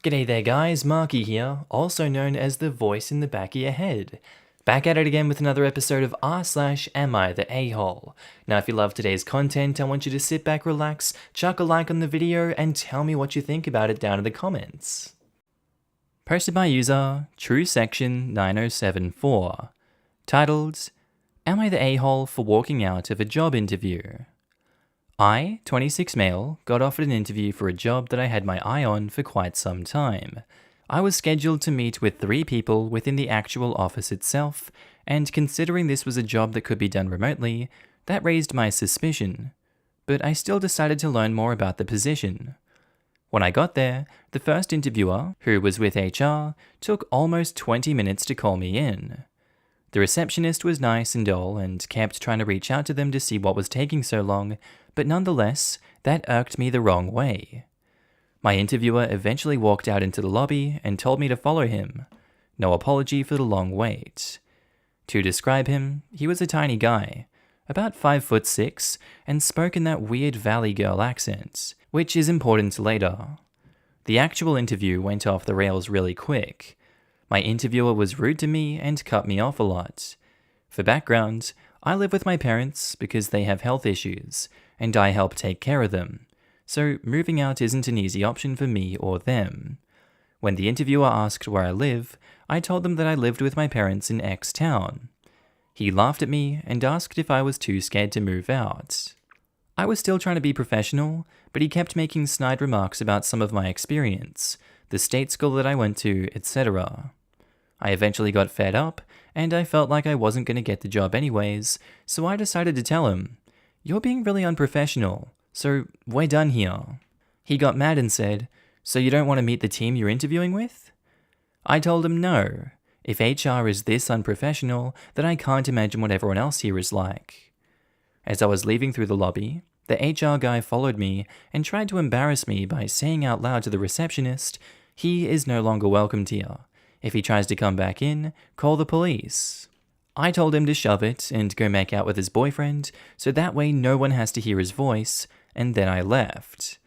G'day there guys, Markee here, also known as the voice in the back of your head. Back at it again with another episode of r/am I the a-hole. Now if you love today's content, I want you to sit back, relax, chuck a like on the video, and tell me what you think about it down in the comments. Posted by user TrueSection9074. Titled, Am I the a-hole for walking out of a job interview? I, 26 male, got offered an interview for a job that I had my eye on for quite some time. I was scheduled to meet with 3 people within the actual office itself, and considering this was a job that could be done remotely, that raised my suspicion. But I still decided to learn more about the position. When I got there, the first interviewer, who was with HR, took almost 20 minutes to call me in. The receptionist was nice and all and kept trying to reach out to them to see what was taking so long, but nonetheless, that irked me the wrong way. My interviewer eventually walked out into the lobby and told me to follow him. No apology for the long wait. To describe him, he was a tiny guy, about 5'6", and spoke in that weird Valley Girl accent, which is important later. The actual interview went off the rails really quick. My interviewer was rude to me and cut me off a lot. For background, I live with my parents because they have health issues, and I help take care of them, so moving out isn't an easy option for me or them. When the interviewer asked where I live, I told them that I lived with my parents in X town. He laughed at me and asked if I was too scared to move out. I was still trying to be professional, but he kept making snide remarks about some of my experience, the state school that I went to, etc. I eventually got fed up, and I felt like I wasn't going to get the job anyways, so I decided to tell him, "You're being really unprofessional, so we're done here." He got mad and said, "So you don't want to meet the team you're interviewing with?" I told him no. If HR is this unprofessional, then I can't imagine what everyone else here is like. As I was leaving through the lobby, the HR guy followed me and tried to embarrass me by saying out loud to the receptionist, "He is no longer welcomed here. If he tries to come back in, call the police." I told him to shove it and go make out with his boyfriend, so that way no one has to hear his voice, and then I left.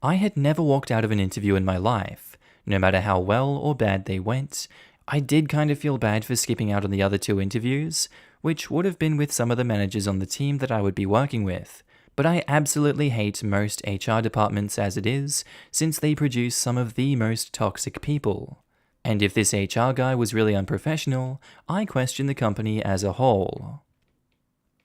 I had never walked out of an interview in my life. No matter how well or bad they went, I did kind of feel bad for skipping out on the other 2 interviews, which would have been with some of the managers on the team that I would be working with. But I absolutely hate most HR departments as it is, since they produce some of the most toxic people. And if this HR guy was really unprofessional, I question the company as a whole.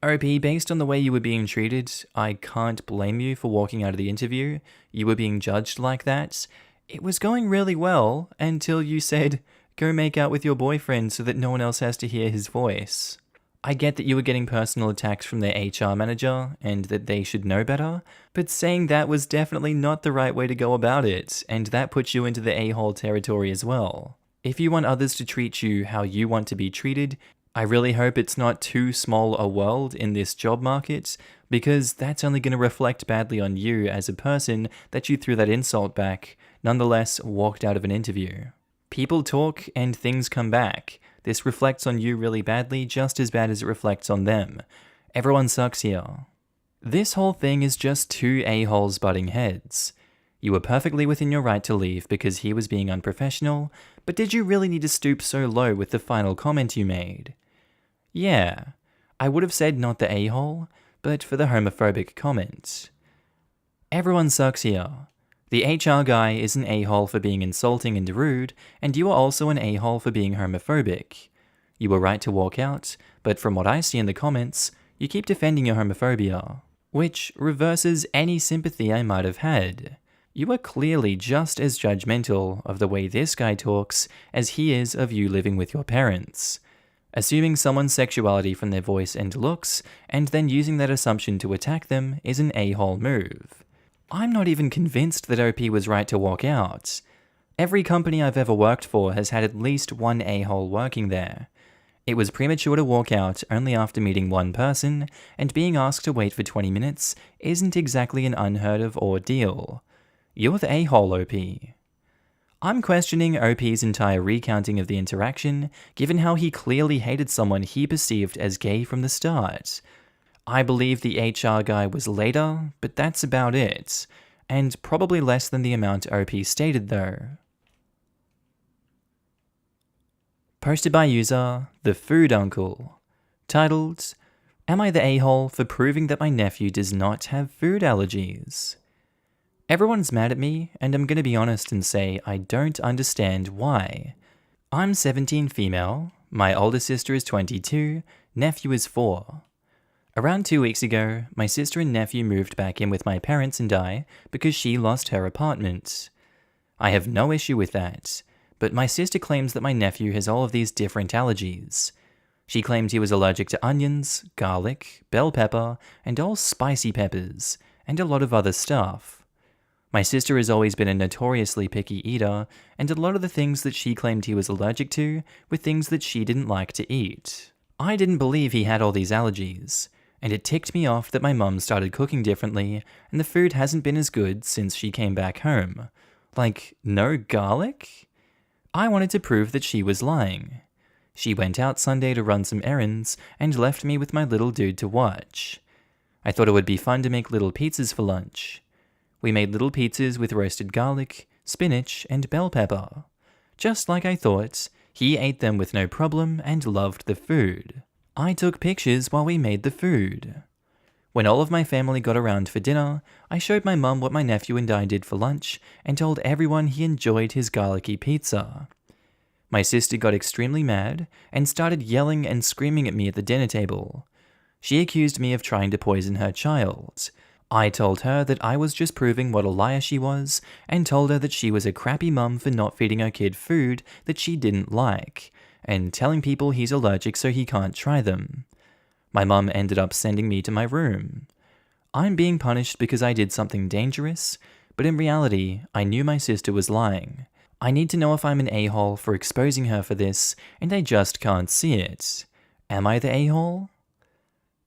OP, based on the way you were being treated, I can't blame you for walking out of the interview. You were being judged like that. It was going really well until you said, "Go make out with your boyfriend so that no one else has to hear his voice." I get that you were getting personal attacks from their HR manager and that they should know better, but saying that was definitely not the right way to go about it, and that puts you into the a-hole territory as well. If you want others to treat you how you want to be treated, I really hope it's not too small a world in this job market, because that's only going to reflect badly on you as a person that you threw that insult back, nonetheless walked out of an interview. People talk and things come back. This reflects on you really badly, just as bad as it reflects on them. Everyone sucks here. This whole thing is just 2 a-holes butting heads. You were perfectly within your right to leave because he was being unprofessional, but did you really need to stoop so low with the final comment you made? Yeah, I would have said not the a-hole, but for the homophobic comment. Everyone sucks here. The HR guy is an a-hole for being insulting and rude, and you are also an a-hole for being homophobic. You were right to walk out, but from what I see in the comments, you keep defending your homophobia, which reverses any sympathy I might have had. You are clearly just as judgmental of the way this guy talks as he is of you living with your parents. Assuming someone's sexuality from their voice and looks, and then using that assumption to attack them is an a-hole move. I'm not even convinced that OP was right to walk out. Every company I've ever worked for has had at least one a-hole working there. It was premature to walk out only after meeting one person, and being asked to wait for 20 minutes isn't exactly an unheard of ordeal. You're the a-hole, OP. I'm questioning OP's entire recounting of the interaction, given how he clearly hated someone he perceived as gay from the start. I believe the HR guy was later, but that's about it, and probably less than the amount OP stated though. Posted by user The Food Uncle. Titled, Am I the a-hole for proving that my nephew does not have food allergies? Everyone's mad at me, and I'm going to be honest and say I don't understand why. I'm 17 female, my older sister is 22, nephew is 4. Around 2 weeks ago, my sister and nephew moved back in with my parents and I because she lost her apartment. I have no issue with that, but my sister claims that my nephew has all of these different allergies. She claimed he was allergic to onions, garlic, bell pepper, and all spicy peppers, and a lot of other stuff. My sister has always been a notoriously picky eater, and a lot of the things that she claimed he was allergic to were things that she didn't like to eat. I didn't believe he had all these allergies, and it ticked me off that my mum started cooking differently, and the food hasn't been as good since she came back home. Like, no garlic? I wanted to prove that she was lying. She went out Sunday to run some errands and left me with my little dude to watch. I thought it would be fun to make little pizzas for lunch. We made little pizzas with roasted garlic, spinach, and bell pepper. Just like I thought, he ate them with no problem and loved the food. I took pictures while we made the food. When all of my family got around for dinner, I showed my mum what my nephew and I did for lunch and told everyone he enjoyed his garlicky pizza. My sister got extremely mad and started yelling and screaming at me at the dinner table. She accused me of trying to poison her child. I told her that I was just proving what a liar she was and told her that she was a crappy mum for not feeding her kid food that she didn't like and telling people he's allergic so he can't try them. My mum ended up sending me to my room. I'm being punished because I did something dangerous, but in reality, I knew my sister was lying. I need to know if I'm an a-hole for exposing her for this, and I just can't see it. Am I the a-hole?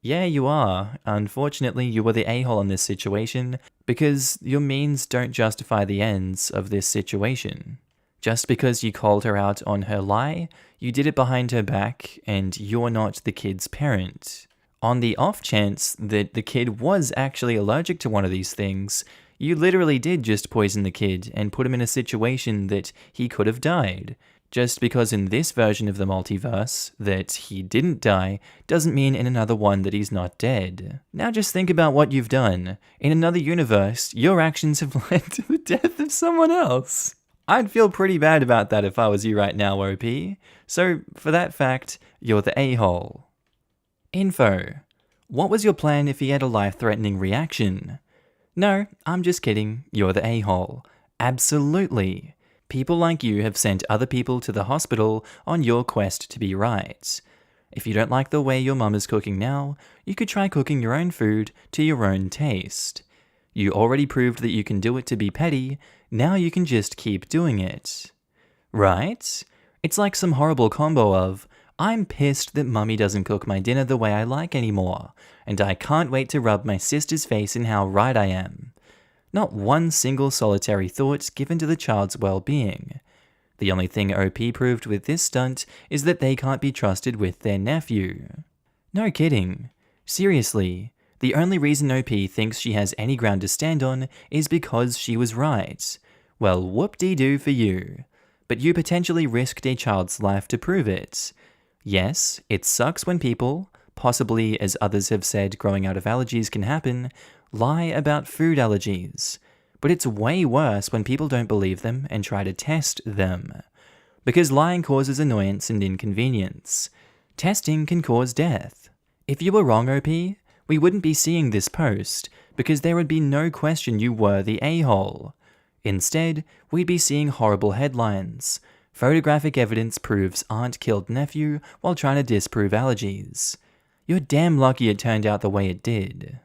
Yeah, you are. Unfortunately, you were the a-hole in this situation, because your means don't justify the ends of this situation. Just because you called her out on her lie, you did it behind her back, and you're not the kid's parent. On the off chance that the kid was actually allergic to one of these things, you literally did just poison the kid and put him in a situation that he could have died. Just because in this version of the multiverse that he didn't die doesn't mean in another one that he's not dead. Now just think about what you've done. In another universe, your actions have led to the death of someone else. I'd feel pretty bad about that if I was you right now, OP. So, for that fact, you're the a-hole. Info. What was your plan if he had a life-threatening reaction? No, I'm just kidding. You're the a-hole. Absolutely. People like you have sent other people to the hospital on your quest to be right. If you don't like the way your mum is cooking now, you could try cooking your own food to your own taste. You already proved that you can do it to be petty, now you can just keep doing it. Right? It's like some horrible combo of, I'm pissed that mummy doesn't cook my dinner the way I like anymore, and I can't wait to rub my sister's face in how right I am. Not one single solitary thought given to the child's well-being. The only thing OP proved with this stunt is that they can't be trusted with their nephew. No kidding. Seriously, the only reason OP thinks she has any ground to stand on is because she was right. Well, whoop-dee-doo for you. But you potentially risked a child's life to prove it. Yes, it sucks when people, possibly as others have said growing out of allergies can happen, lie about food allergies. But it's way worse when people don't believe them and try to test them. Because lying causes annoyance and inconvenience. Testing can cause death. If you were wrong, OP, we wouldn't be seeing this post, because there would be no question you were the a-hole. Instead, we'd be seeing horrible headlines. Photographic evidence proves aunt killed nephew while trying to disprove allergies. You're damn lucky it turned out the way it did.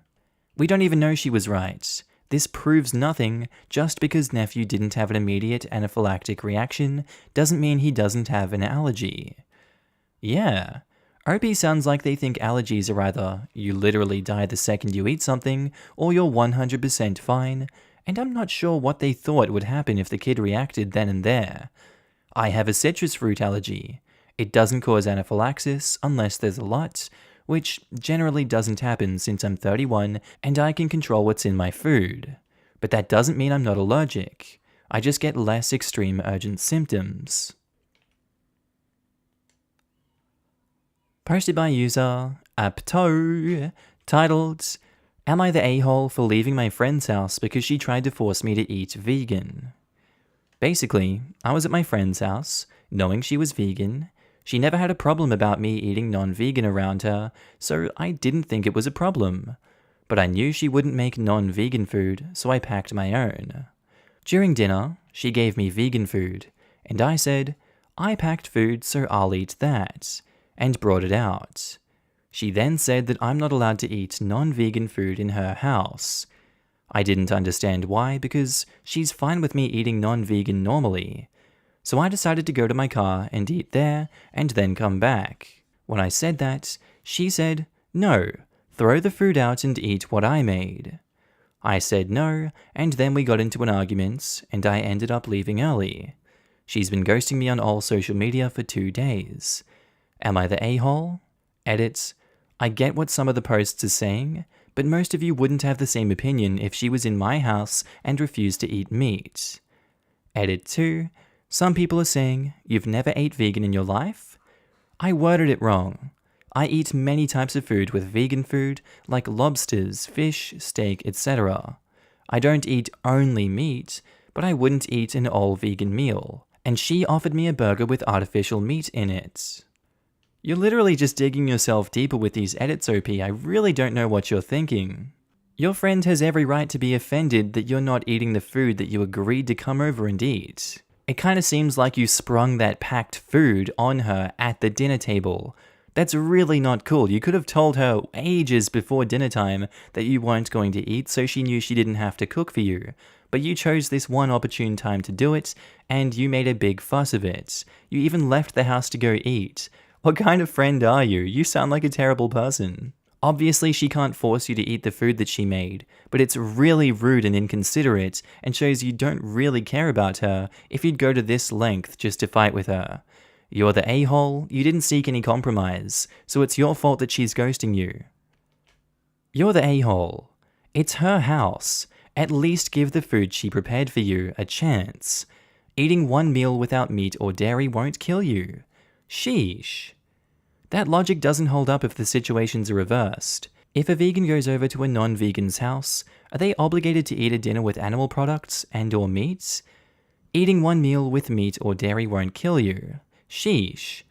We don't even know she was right. This proves nothing. Just because nephew didn't have an immediate anaphylactic reaction doesn't mean he doesn't have an allergy. Yeah, OP sounds like they think allergies are either you literally die the second you eat something, or you're 100% fine, and I'm not sure what they thought would happen if the kid reacted then and there. I have a citrus fruit allergy. It doesn't cause anaphylaxis unless there's a lot, which generally doesn't happen since I'm 31 and I can control what's in my food. But that doesn't mean I'm not allergic. I just get less extreme urgent symptoms. Posted by user APTO, titled, Am I the a-hole for leaving my friend's house because she tried to force me to eat vegan? Basically, I was at my friend's house, knowing she was vegan. She never had a problem about me eating non-vegan around her, so I didn't think it was a problem. But I knew she wouldn't make non-vegan food, so I packed my own. During dinner, she gave me vegan food, and I said, I packed food so I'll eat that, and brought it out. She then said that I'm not allowed to eat non-vegan food in her house. I didn't understand why, because she's fine with me eating non-vegan normally. So I decided to go to my car and eat there, and then come back. When I said that, she said, no, throw the food out and eat what I made. I said no, and then we got into an argument, and I ended up leaving early. She's been ghosting me on all social media for 2 days. Am I the a-hole? Edit. I get what some of the posts are saying, but most of you wouldn't have the same opinion if she was in my house and refused to eat meat. Edit 2. Some people are saying, you've never ate vegan in your life? I worded it wrong. I eat many types of food with vegan food, like lobsters, fish, steak, etc. I don't eat only meat, but I wouldn't eat an all-vegan meal, and she offered me a burger with artificial meat in it. You're literally just digging yourself deeper with these edits, OP. I really don't know what you're thinking. Your friend has every right to be offended that you're not eating the food that you agreed to come over and eat. It kind of seems like you sprung that packed food on her at the dinner table. That's really not cool. You could have told her ages before dinner time that you weren't going to eat, so she knew she didn't have to cook for you. But you chose this one opportune time to do it, and you made a big fuss of it. You even left the house to go eat. What kind of friend are you? You sound like a terrible person. Obviously, she can't force you to eat the food that she made, but it's really rude and inconsiderate, and shows you don't really care about her if you'd go to this length just to fight with her. You're the a-hole, you didn't seek any compromise, so it's your fault that she's ghosting you. You're the a-hole. It's her house. At least give the food she prepared for you a chance. Eating one meal without meat or dairy won't kill you. Sheesh. That logic doesn't hold up if the situations are reversed. If a vegan goes over to a non-vegan's house, are they obligated to eat a dinner with animal products and/or meat? Eating one meal with meat or dairy won't kill you. Sheesh.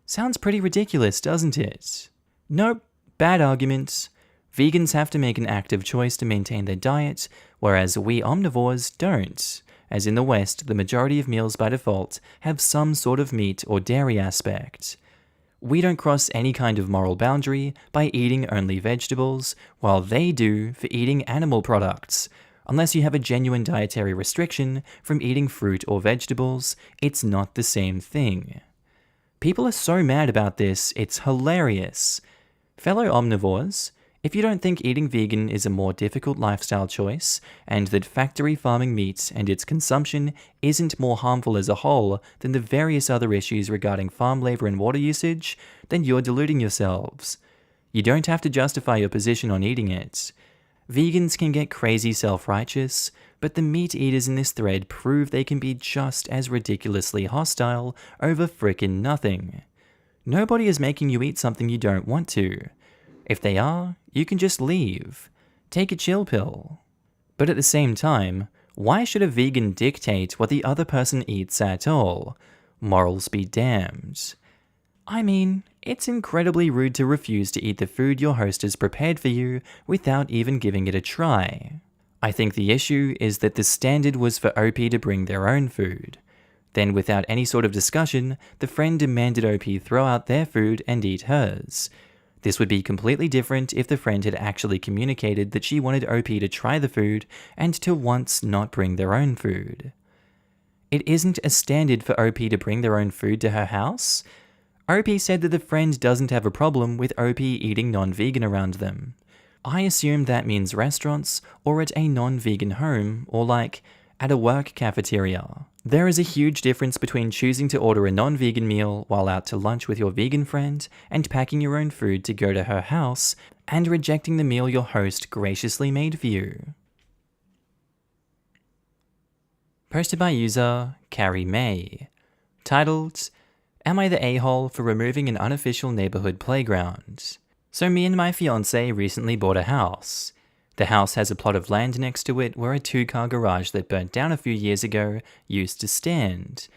Sounds pretty ridiculous, doesn't it? Nope, bad argument. Vegans have to make an active choice to maintain their diet, whereas we omnivores don't. As in the West, the majority of meals by default have some sort of meat or dairy aspect. We don't cross any kind of moral boundary by eating only vegetables, while they do for eating animal products. Unless you have a genuine dietary restriction from eating fruit or vegetables, it's not the same thing. People are so mad about this, it's hilarious. Fellow omnivores, if you don't think eating vegan is a more difficult lifestyle choice, and that factory farming meat and its consumption isn't more harmful as a whole than the various other issues regarding farm labor and water usage, then you're deluding yourselves. You don't have to justify your position on eating it. Vegans can get crazy self-righteous, but the meat eaters in this thread prove they can be just as ridiculously hostile over frickin' nothing. Nobody is making you eat something you don't want to. If they are, you can just leave. Take a chill pill. But at the same time, why should a vegan dictate what the other person eats at all? Morals be damned. I mean, it's incredibly rude to refuse to eat the food your host has prepared for you without even giving it a try. I think the issue is that the standard was for OP to bring their own food. Then, without any sort of discussion, the friend demanded OP throw out their food and eat hers. This would be completely different if the friend had actually communicated that she wanted OP to try the food and to once not bring their own food. It isn't a standard for OP to bring their own food to her house. OP said that the friend doesn't have a problem with OP eating non-vegan around them. I assume that means restaurants, or at a non-vegan home, or like, at a work cafeteria. There is a huge difference between choosing to order a non-vegan meal while out to lunch with your vegan friend and packing your own food to go to her house and rejecting the meal your host graciously made for you. Posted by user Carrie May. Titled, Am I the a-hole for removing an unofficial neighborhood playground? So me and my fiance recently bought a house. The house has a plot of land next to it where a 2-car garage that burnt down a few years ago used to stand.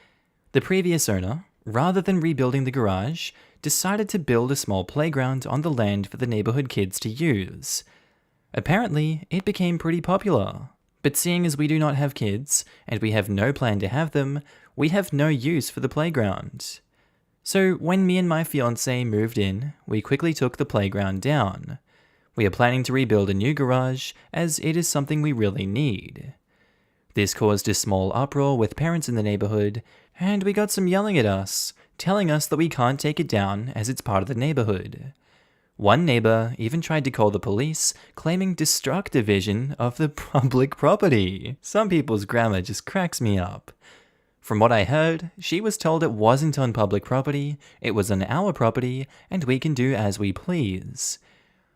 The previous owner, rather than rebuilding the garage, decided to build a small playground on the land for the neighborhood kids to use. Apparently, it became pretty popular. But seeing as we do not have kids, and we have no plan to have them, we have no use for the playground. So when me and my fiance moved in, we quickly took the playground down. We are planning to rebuild a new garage, as it is something we really need. This caused a small uproar with parents in the neighborhood, and we got some yelling at us, telling us that we can't take it down as it's part of the neighborhood. One neighbor even tried to call the police, claiming destructive division of the public property. Some people's grammar just cracks me up. From what I heard, she was told it wasn't on public property, it was on our property, and we can do as we please.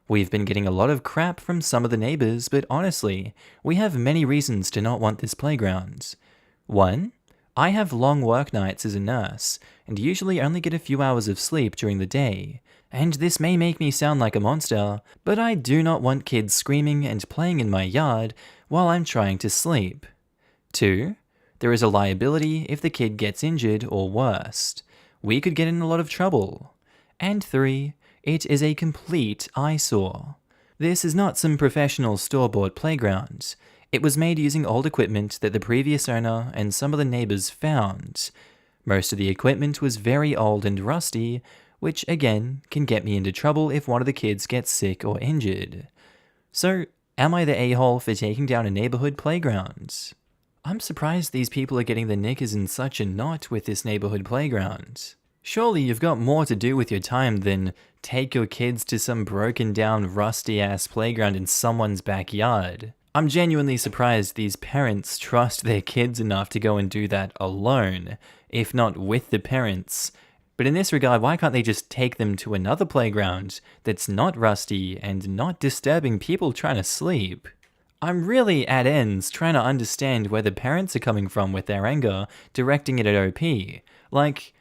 We've been getting a lot of crap from some of the neighbors, but honestly, we have many reasons to not want this playground. 1. I have long work nights as a nurse, and usually only get a few hours of sleep during the day. And this may make me sound like a monster, but I do not want kids screaming and playing in my yard while I'm trying to sleep. 2. There is a liability if the kid gets injured or worse. We could get in a lot of trouble. And 3. It is a complete eyesore. This is not some professional store-bought playground. It was made using old equipment that the previous owner and some of the neighbors found. Most of the equipment was very old and rusty, which again can get me into trouble if one of the kids gets sick or injured. So, am I the a-hole for taking down a neighborhood playground? I'm surprised these people are getting the knickers in such a knot with this neighborhood playground. Surely you've got more to do with your time than take your kids to some broken down rusty-ass playground in someone's backyard. I'm genuinely surprised these parents trust their kids enough to go and do that alone, if not with the parents. But in this regard, why can't they just take them to another playground that's not rusty and not disturbing people trying to sleep? I'm really at ends trying to understand where the parents are coming from with their anger, directing it at OP. Like,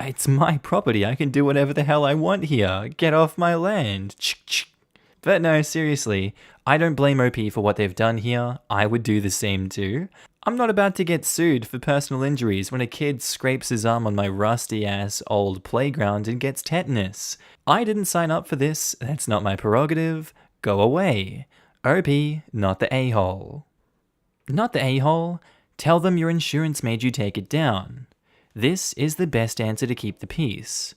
it's my property, I can do whatever the hell I want here, get off my land. But no, seriously, I don't blame OP for what they've done here, I would do the same too. I'm not about to get sued for personal injuries when a kid scrapes his arm on my rusty-ass old playground and gets tetanus. I didn't sign up for this, that's not my prerogative, go away. OP, not the a-hole. Not the a-hole, tell them your insurance made you take it down. This is the best answer to keep the peace.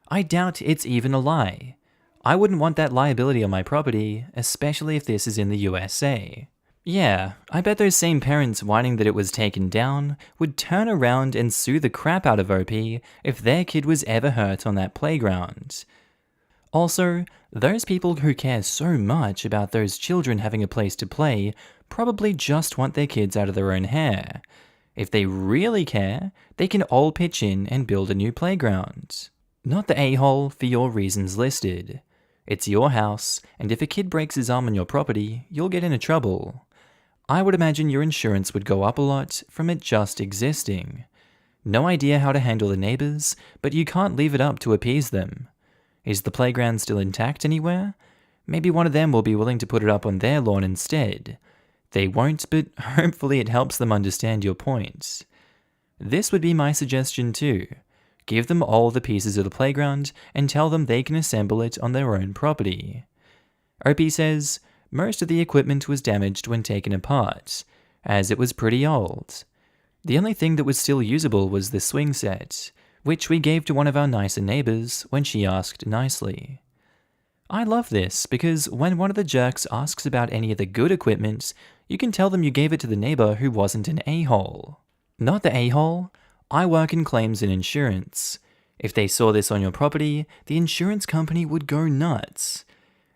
I doubt it's even a lie. I wouldn't want that liability on my property, especially if this is in the USA. Yeah, I bet those same parents whining that it was taken down would turn around and sue the crap out of OP if their kid was ever hurt on that playground. Also, those people who care so much about those children having a place to play probably just want their kids out of their own hair. If they really care, they can all pitch in and build a new playground. Not the a-hole for your reasons listed. It's your house, and if a kid breaks his arm on your property, you'll get into trouble. I would imagine your insurance would go up a lot from it just existing. No idea how to handle the neighbors, but you can't leave it up to appease them. Is the playground still intact anywhere? Maybe one of them will be willing to put it up on their lawn instead. They won't, but hopefully it helps them understand your point. This would be my suggestion too. Give them all the pieces of the playground and tell them they can assemble it on their own property. OP says, most of the equipment was damaged when taken apart, as it was pretty old. The only thing that was still usable was the swing set, which we gave to one of our nicer neighbors when she asked nicely. I love this because when one of the jerks asks about any of the good equipment, you can tell them you gave it to the neighbor who wasn't an a-hole. Not the a-hole, I work in claims and insurance. If they saw this on your property, the insurance company would go nuts.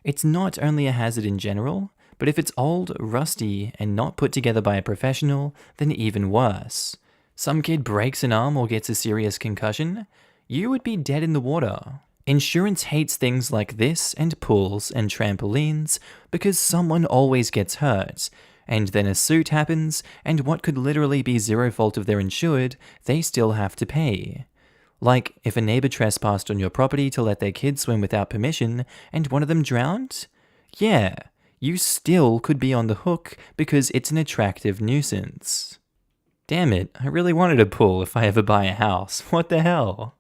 It's not only a hazard in general, but if it's old, rusty, and not put together by a professional, then even worse. Some kid breaks an arm or gets a serious concussion, you would be dead in the water. Insurance hates things like this and pools and trampolines because someone always gets hurt, and then a suit happens, and what could literally be zero fault of their insured, they still have to pay. Like, if a neighbor trespassed on your property to let their kids swim without permission and one of them drowned? Yeah, you still could be on the hook because it's an attractive nuisance. Damn it, I really wanted a pool if I ever buy a house. What the hell?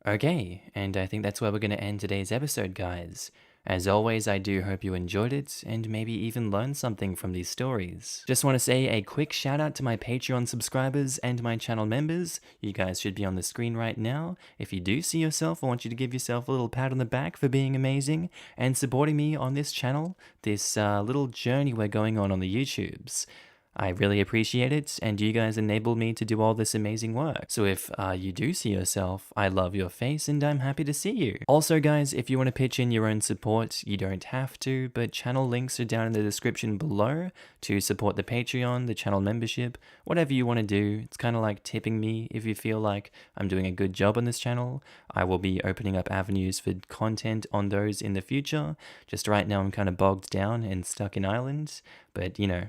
Okay, and I think that's where we're going to end today's episode, guys. As always, I do hope you enjoyed it and maybe even learned something from these stories. Just want to say a quick shout out to my Patreon subscribers and my channel members. You guys should be on the screen right now. If you do see yourself, I want you to give yourself a little pat on the back for being amazing and supporting me on this channel, this little journey we're going on the YouTubes. I really appreciate it, and you guys enabled me to do all this amazing work. So if you do see yourself, I love your face and I'm happy to see you. Also guys, if you want to pitch in your own support, you don't have to, but channel links are down in the description below to support the Patreon, the channel membership, whatever you want to do. It's kind of like tipping me if you feel like I'm doing a good job on this channel. I will be opening up avenues for content on those in the future. Just right now I'm kind of bogged down and stuck in Ireland, but you know,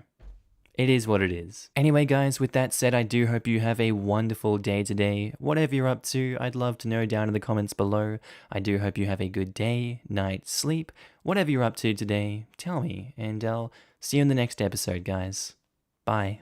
it is what it is. Anyway, guys, with that said, I do hope you have a wonderful day today. Whatever you're up to, I'd love to know down in the comments below. I do hope you have a good day, night, sleep. Whatever you're up to today, tell me, and I'll see you in the next episode, guys. Bye.